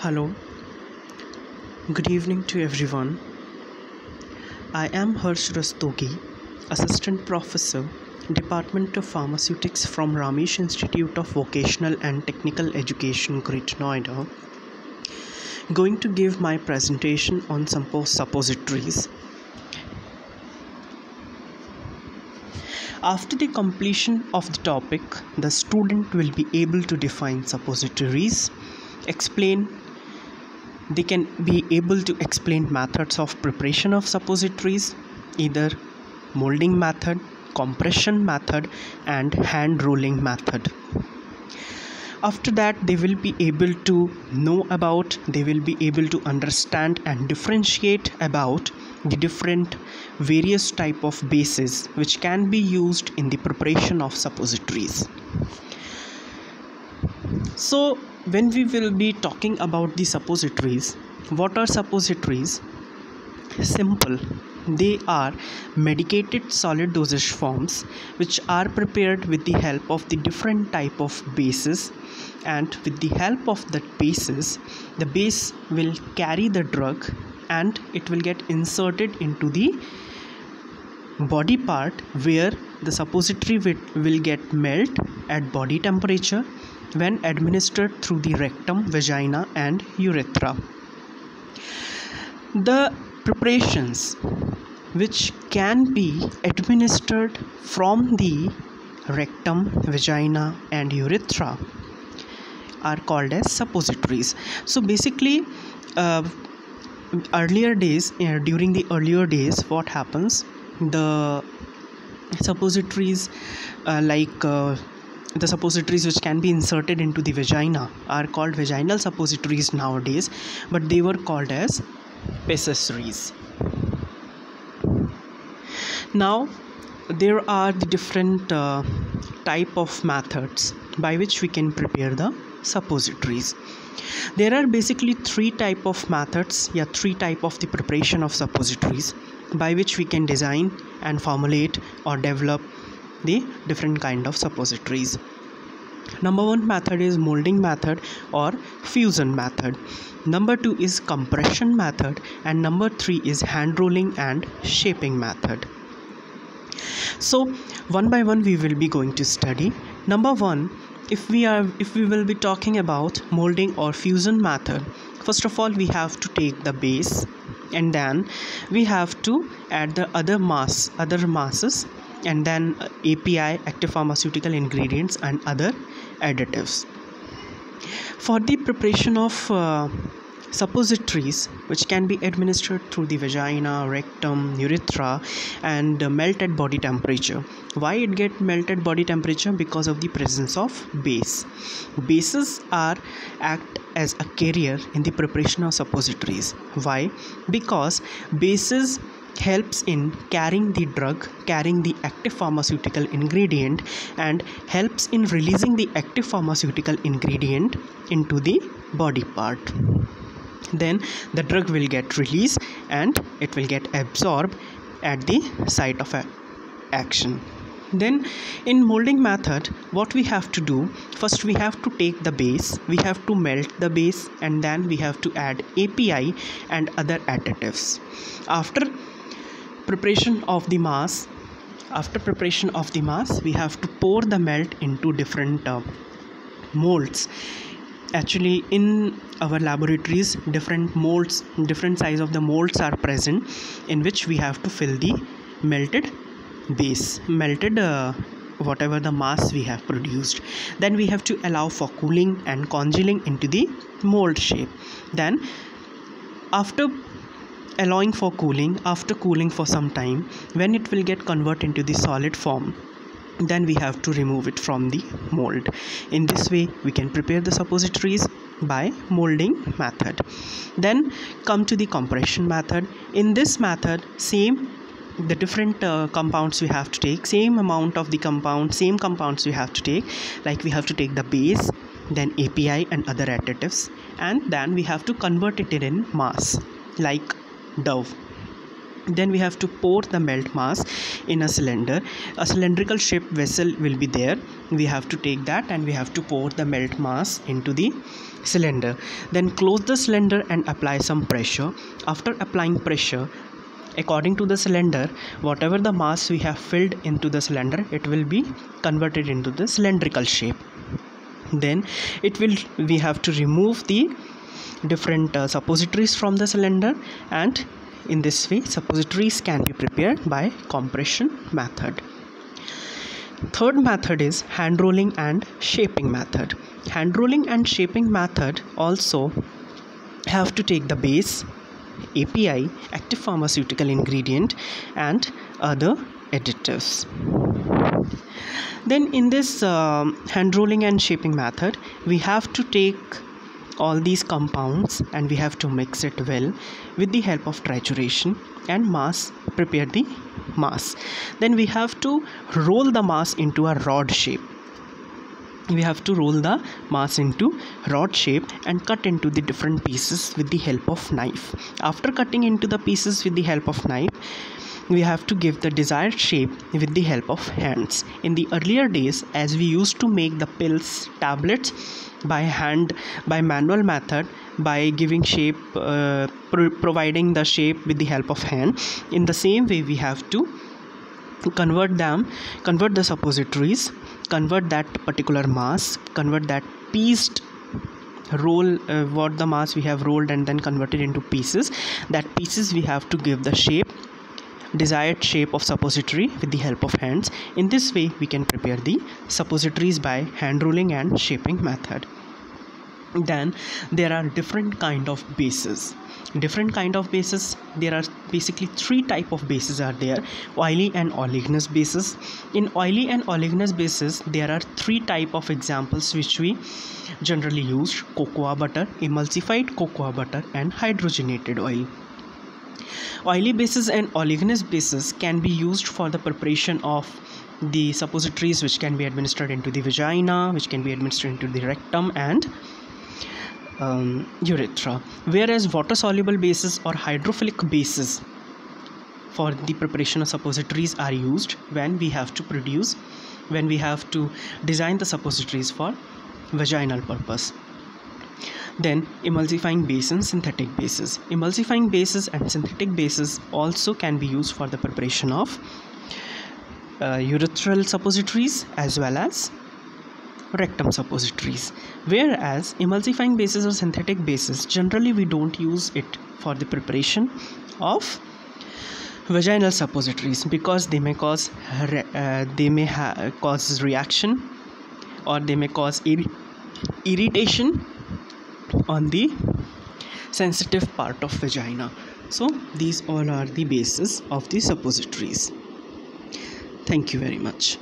Hello, good evening to everyone. I am Harsh Rastogi, Assistant Professor, Department of Pharmaceutics from Ramesh Institute of Vocational and Technical Education, Greater Noida, going to give my presentation on suppositories. After the completion of the topic, the student will be able to define suppositories, they can be able to explain methods of preparation of suppositories, either molding method, compression method, and hand rolling method. After that, they will be able to understand and differentiate about the different various type of bases which can be used in the preparation of suppositories. So when we will be talking about the suppositories, what are suppositories? Simple. They are medicated solid dosage forms which are prepared with the help of the different type of bases, and with the help of that bases, the base will carry the drug and it will get inserted into the body part, where the suppository will get melt at body temperature when administered through the rectum, vagina, and urethra. The preparations which can be administered from the rectum, vagina, and urethra are called as suppositories. So basically, during the earlier days, what happens, the suppositories the suppositories which can be inserted into the vagina are called vaginal suppositories nowadays, but they were called as pessaries. Now there are the different type of methods by which we can prepare the suppositories. There are basically three type of methods, three type of the preparation of suppositories by which we can design and formulate or develop the different kind of suppositories. Number one method is molding method or fusion method. Number two is compression method, and number three is hand rolling and shaping method. So one by one we will be going to study. Number one, if we will be talking about molding or fusion method, first of all we have to take the base, and then we have to add the other masses, and then API, active pharmaceutical ingredients, and other additives. For the preparation of suppositories which can be administered through the vagina, rectum, urethra, and melt at body temperature. Why it get melt at body temperature? Because of the presence of base. Bases act as a carrier in the preparation of suppositories. Why? Because bases helps in carrying the drug, carrying the active pharmaceutical ingredient, and helps in releasing the active pharmaceutical ingredient into the body part. Then the drug will get released and it will get absorbed at the site of action. Then in molding method, what we have to do, first we have to take the base, we have to melt the base, and then we have to add API and other additives. After preparation of the mass, we have to pour the melt into different molds. Actually, in our laboratories, different molds, different size of the molds are present, in which we have to fill the melted whatever the mass we have produced. Then we have to allow for cooling and congealing into the mold shape. Then after allowing for cooling, after cooling for some time, when it will get converted into the solid form, then we have to remove it from the mold. In this way we can prepare the suppositories by molding method. Then come to the compression method. In this method, the different compounds we have to take, same compounds we have to take, like we have to take the base, then API and other additives, and then we have to convert it in mass like dough. Then we have to pour the melt mass in a cylinder. A cylindrical shaped vessel will be there. We have to take that and we have to pour the melt mass into the cylinder. Then close the cylinder and apply some pressure. After applying pressure, according to the cylinder, whatever the mass we have filled into the cylinder, it will be converted into the cylindrical shape. Then we have to remove the different suppositories from the cylinder, and in this way suppositories can be prepared by compression method. Third method is hand rolling and shaping method. Hand rolling and shaping method also have to take the base, API, active pharmaceutical ingredient, and other additives. Then in this hand rolling and shaping method, we have to take all these compounds and we have to mix it well with the help of trituration and prepare the mass. Then we have to roll the mass into a rod shape. We have to roll the mass into rod shape and cut into the different pieces with the help of knife. After cutting into the pieces with the help of knife, we have to give the desired shape with the help of hands. In the earlier days, as we used to make the pills, tablets by hand, by manual method, by giving shape, providing the shape with the help of hand, in the same way we have to convert the suppositories, convert that particular mass, convert that pieced roll, what the mass we have rolled and then converted into pieces. That pieces we have to give the shape, desired shape of suppository with the help of hands. In this way we can prepare the suppositories by hand rolling and shaping method. Then there are different kind of bases. There are basically three type of bases are there: oily and oleaginous bases. In oily and oleaginous bases, there are three type of examples which we generally use: cocoa butter, emulsified cocoa butter, and hydrogenated oil. Oily bases and oleaginous bases can be used for the preparation of the suppositories which can be administered into the vagina, which can be administered into the rectum and urethra. Whereas water soluble bases or hydrophilic bases for the preparation of suppositories are used when we have to design the suppositories for vaginal purpose. Then emulsifying base and synthetic bases. Emulsifying bases and synthetic bases also can be used for the preparation of urethral suppositories as well as rectum suppositories. Whereas emulsifying bases or synthetic bases, generally we don't use it for the preparation of vaginal suppositories because they may cause cause reaction, or they may cause irritation on the sensitive part of vagina. So these all are the bases of the suppositories. Thank you very much.